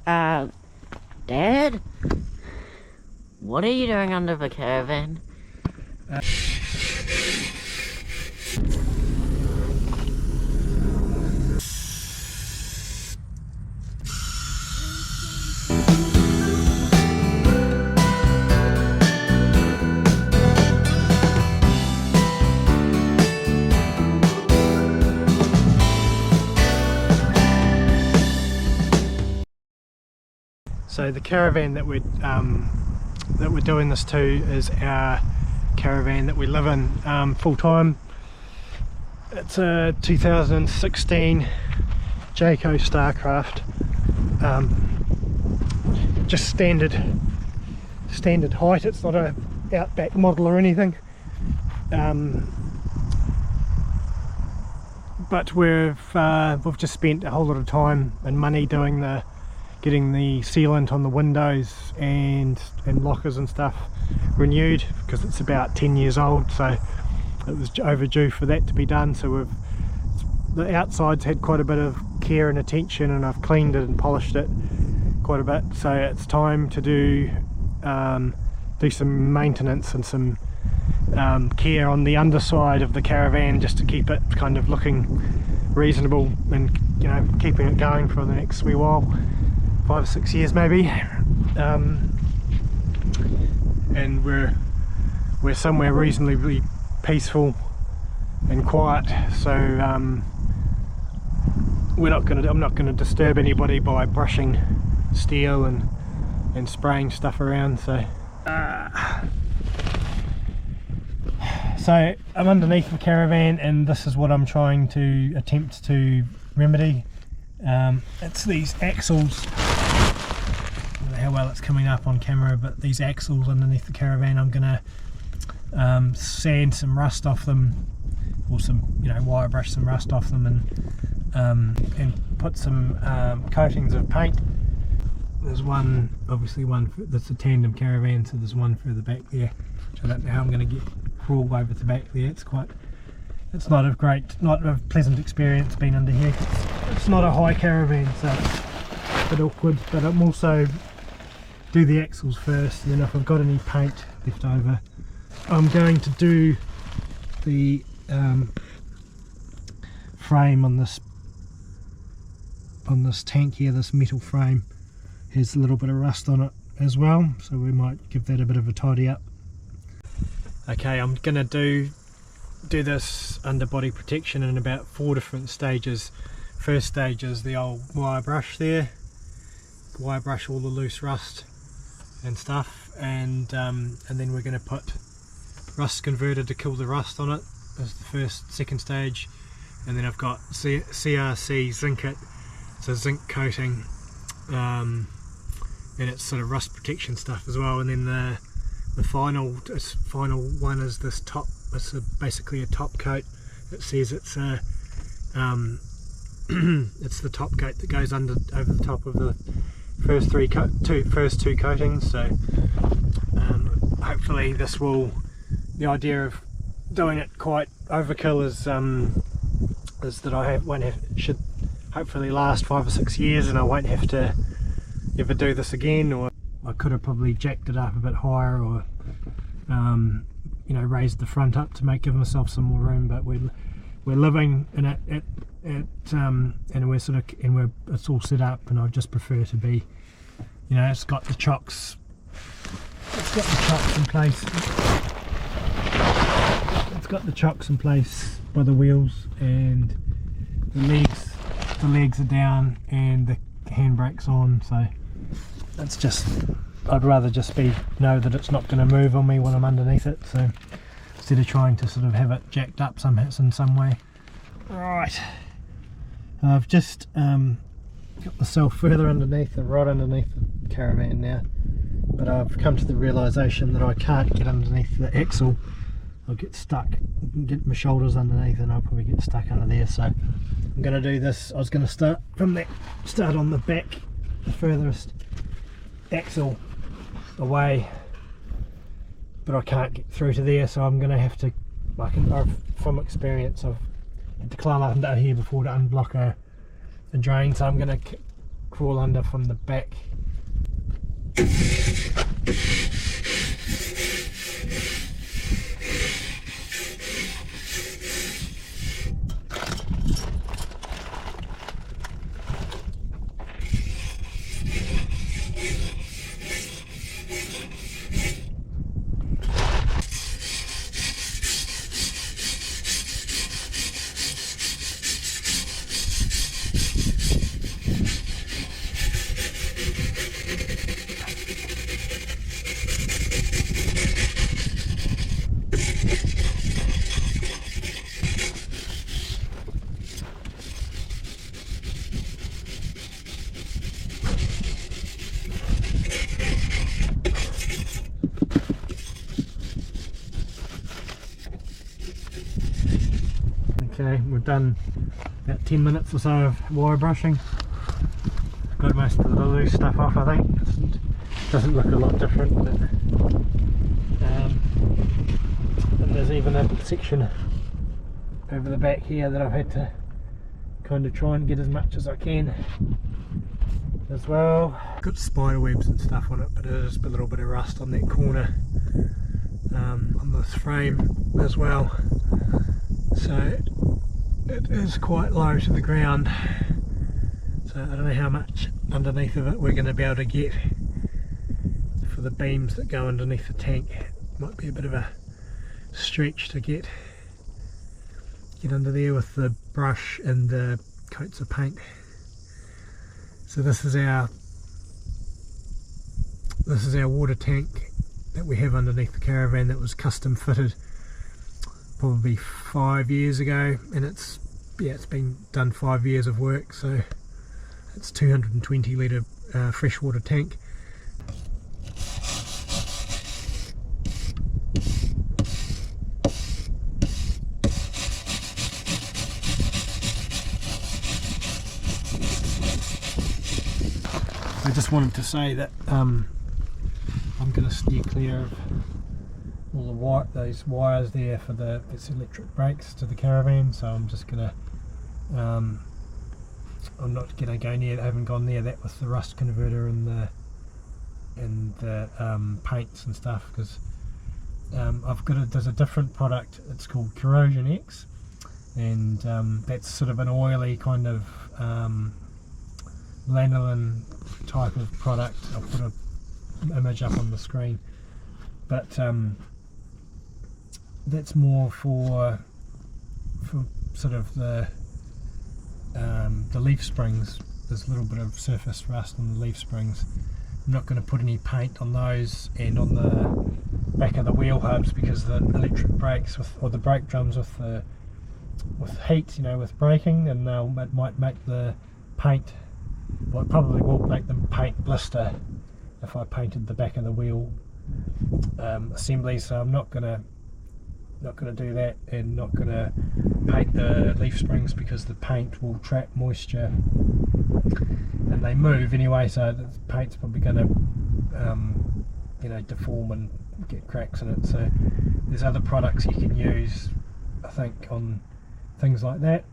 Dad? What are you doing under the caravan? So the caravan that we're doing this to is our caravan that we live in full time. It's a 2016 Jayco StarCraft, just standard height. It's not a Outback model or anything, but we've just spent a whole lot of time and money getting the sealant on the windows and lockers and stuff renewed, because it's about 10 years old, so it was overdue for that to be done. So the outside's had quite a bit of care and attention, and I've cleaned it and polished it quite a bit, so it's time to do some maintenance and some care on the underside of the caravan, just to keep it kind of looking reasonable and, you know, keeping it going for the next wee while. 5 or 6 years maybe, and we're somewhere reasonably peaceful and quiet, so I'm not going to disturb anybody by brushing steel and spraying stuff around. So I'm underneath the caravan, and this is what I'm trying to attempt to remedy. It's these axles. I don't know how well it's coming up on camera, but these axles underneath the caravan, I'm gonna sand some rust off them, or some, you know, wire brush some rust off them, and put some coatings of paint. There's one, obviously one that's a tandem caravan, so there's one further back there, which I don't know how I'm going to crawl over the back there. It's not a pleasant experience being under here. It's not a high caravan, so it's a bit awkward, but I'm also do the axles first, and then if I've got any paint left over, I'm going to do the frame on this tank here. This metal frame has a little bit of rust on it as well, so we might give that a bit of a tidy up. Okay, I'm going to do this underbody protection in about 4 different stages. First stage is the old wire brush there, wire brush all the loose rust and stuff, and then we're going to put rust converter to kill the rust on it as the second stage, and then I've got CRC ZINC it. It's a zinc coating, and it's sort of rust protection stuff as well. And then the final one is this top. It's basically a top coat. It says it's a it's the top coat that goes over the top of the first two coatings. So hopefully this will. The idea of doing it quite overkill is that should hopefully last 5 or 6 years, and I won't have to ever do this again. Or I could have probably jacked it up a bit higher, or you know, raised the front up to give myself some more room. But we're living in it and it's all set up, and I just prefer to be, you know, it's got the chocks in place. It's got the chocks in place by the wheels, and the legs are down, and the handbrake's on. So it's just, I'd rather just know that it's not going to move on me when I'm underneath it, so instead of trying to sort of have it jacked up in some way. Right, I've just got myself further underneath, right underneath the caravan now, but I've come to the realisation that I can't get underneath the axle. I'll get stuck, get my shoulders underneath, and I'll probably get stuck under there. So I'm going to do this. I was going to start on the back, the furthest axle away, but I can't get through to there, so I'm going to have to, from experience, I've had to climb up under here before to unblock a drain, so I'm going to crawl under from the back. Okay, we've done about 10 minutes or so of wire brushing. Got most of the loose stuff off, I think. It doesn't look a lot different, but and there's even a section over the back here that I've had to kind of try and get as much as I can as well. Got spider webs and stuff on it, but there's a little bit of rust on that corner on this frame as well. So it is quite low to the ground, so I don't know how much underneath of it we're going to be able to get for the beams that go underneath the tank. Might be a bit of a stretch to get under there with the brush and the coats of paint. So this is our water tank that we have underneath the caravan that was custom fitted probably 5 years ago, and it's been done 5 years of work. So it's 220 litre freshwater tank. I just wanted to say that I'm going to steer clear of all those wires there for its electric brakes to the caravan, so I'm just going to I'm not going to go near. I haven't gone near that with the rust converter and the paints and stuff, because there's a different product. It's called Corrosion X, and that's sort of an oily kind of lanolin type of product. I'll put an image up on the screen, but that's more for sort of the leaf springs. There's a little bit of surface rust on the leaf springs. I'm not going to put any paint on those and on the back of the wheel hubs, because the electric brakes or the brake drums with heat, with braking, and it might make the paint, well, it probably will make them paint blister if I painted the back of the wheel assembly. So I'm not gonna do that, and not gonna paint the leaf springs, because the paint will trap moisture and they move anyway, so the paint's probably gonna deform and get cracks in it. So there's other products you can use, I think, on things like that.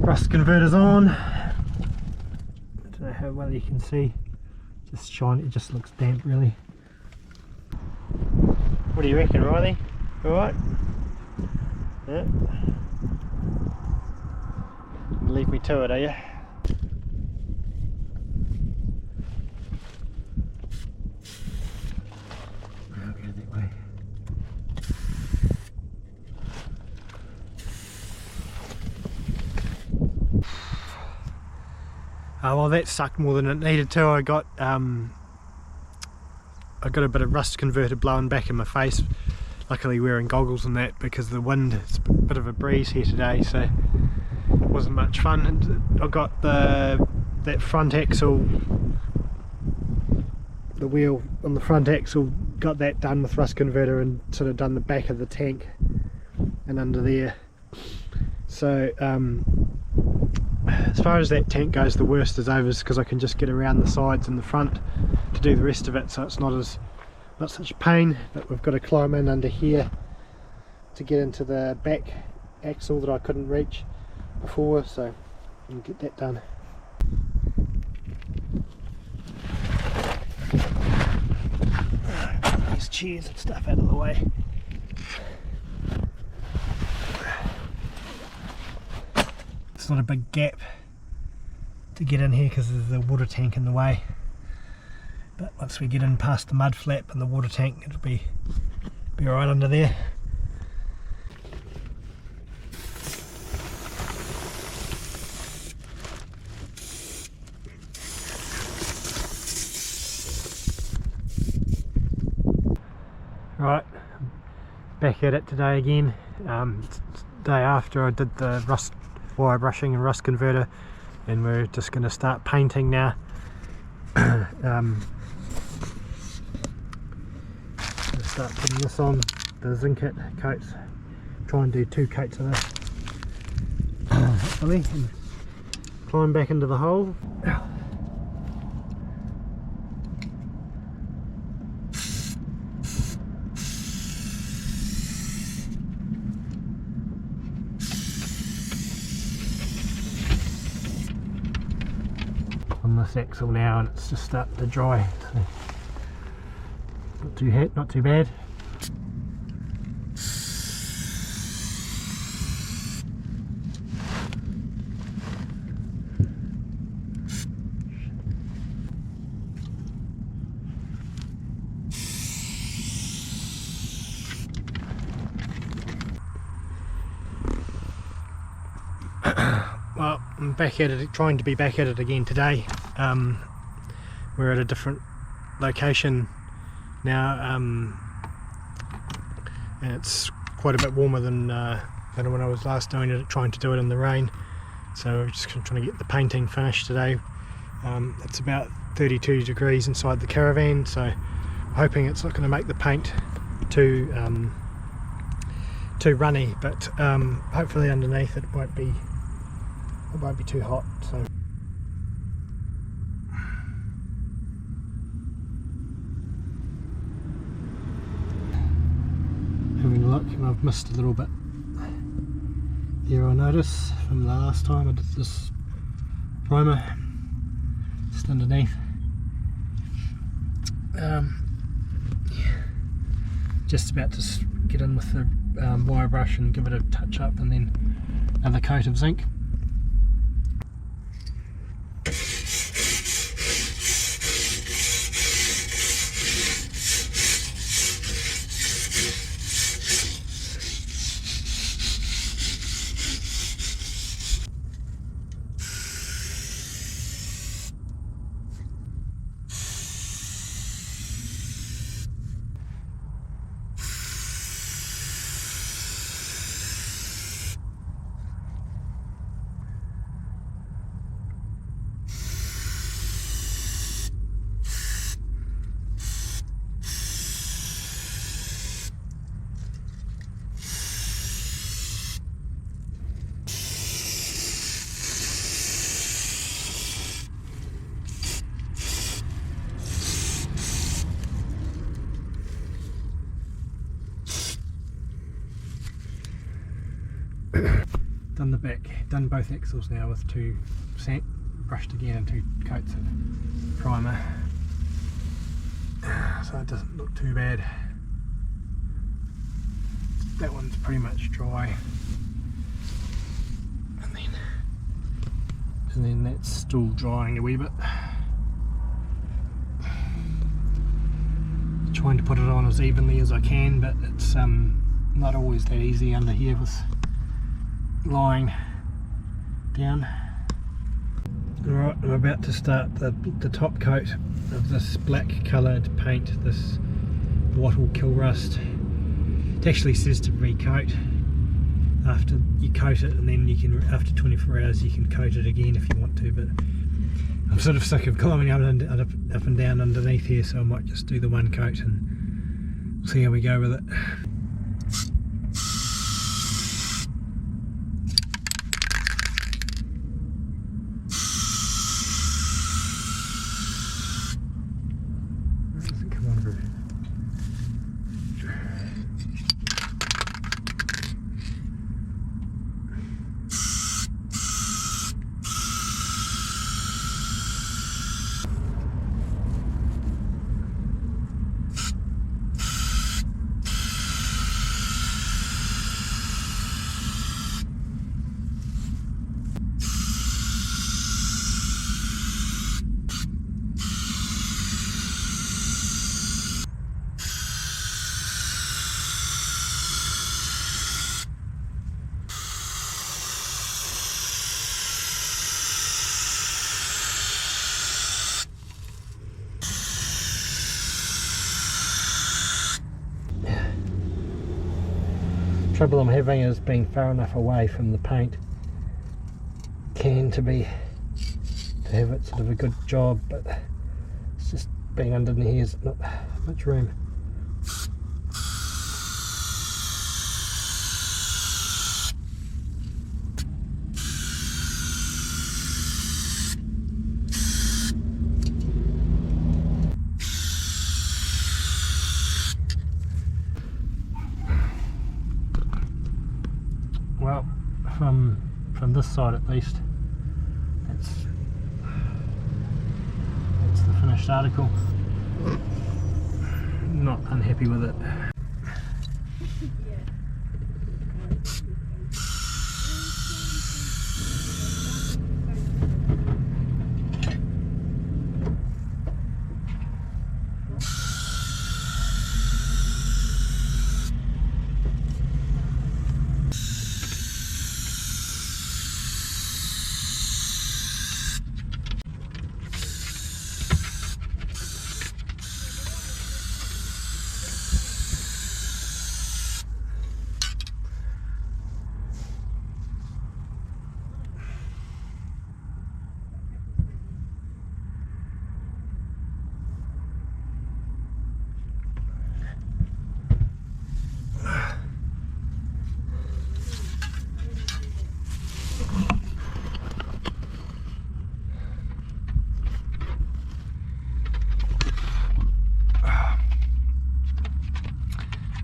Rust converter's on. I don't know how well you can see, just shiny, it just looks damp really. What do you reckon, Riley? Alright? Yeah. Leave me to it, are you? I'll go that way. Well, that sucked more than it needed to. I got a bit of rust converter blowing back in my face. Luckily wearing goggles and that, because of the wind. It's a bit of a breeze here today, so it wasn't much fun. And I got that front axle, the wheel on the front axle, got that done with rust converter and sort of done the back of the tank and under there. So as far as that tank goes, the worst is over, because I can just get around the sides and the front to do the rest of it, so it's not such a pain. But we've got to climb in under here to get into the back axle that I couldn't reach before, so we'll get that done. These chairs and stuff out of the way. It's not a big gap to get in here because there's the water tank in the way, but once we get in past the mud flap and the water tank, it'll be alright under there. Right, back at it today again. Day after I did the wire brushing and rust converter, and we're just going to start painting now. Start putting this on, the ZINC coats. Try and do 2 coats of this hopefully, and climb back into the hole. On this axle now, and it's just starting to dry, so not too bad. Well, I'm back at it, trying to be back at it again today. We're at a different location now, and it's quite a bit warmer than when I was last doing it, trying to do it in the rain. So we're just trying to get the painting finished today. It's about 32 degrees inside the caravan, so I'm hoping it's not going to make the paint too runny, but hopefully underneath it won't be too hot. So having a look, and I've missed a little bit here, I notice, from the last time I did this primer, just underneath. Yeah. Just about to get in with the wire brush and give it a touch up, and then another coat of zinc. Done both axles now with 2 sand brushed again and 2 coats of primer, so it doesn't look too bad. That one's pretty much dry, and then that's still drying a wee bit. Trying to put it on as evenly as I can, but it's not always that easy under here with lying down. Alright, I'm about to start the top coat of this black coloured paint, this wattle kill rust. It actually says to recoat after you coat it, and then you can, after 24 hours you can coat it again if you want to, but I'm sort of sick of climbing up and down underneath here, so I might just do the one coat and see how we go with it. Trouble I'm having is being far enough away from the paint can to have it sort of a good job, but it's just being underneath here is not much room. Well, from this side at least, that's the finished article. Not unhappy with it.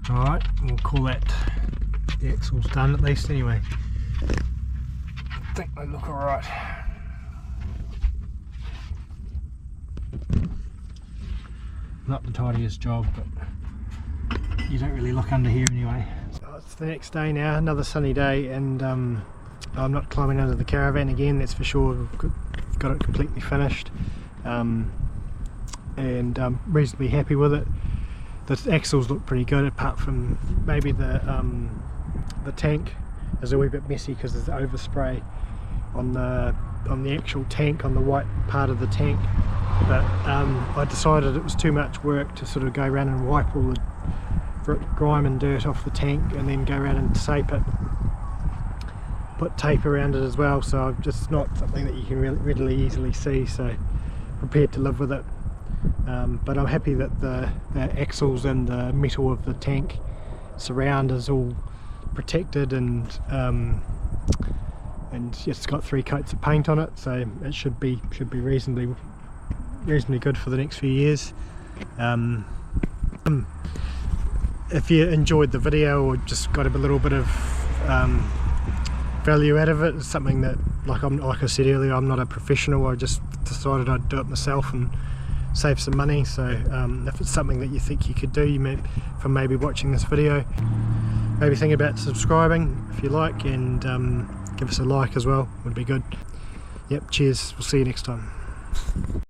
Alright, we'll call that the axle's done at least anyway. I think they look alright. Not the tidiest job, but you don't really look under here anyway. So it's the next day now, another sunny day, and I'm not climbing under the caravan again, that's for sure. We've got it completely finished, and I'm reasonably happy with it. The axles look pretty good, apart from maybe the tank is a wee bit messy because there's the overspray on the actual tank, on the white part of the tank. But I decided it was too much work to sort of go around and wipe all the grime and dirt off the tank and then go around and tape it, put tape around it as well, so just not something that you can readily easily see, so prepared to live with it. But I'm happy that the axles and the metal of the tank surround is all protected, and it's got 3 coats of paint on it, so it should be reasonably good for the next few years. If you enjoyed the video or just got a little bit of value out of it, it's something that, like I said earlier, I'm not a professional. I just decided I'd do it myself and save some money. So if it's something that you think you could do, from maybe watching this video, maybe think about subscribing if you like, and give us a like as well, would be good. Yep, cheers, we'll see you next time.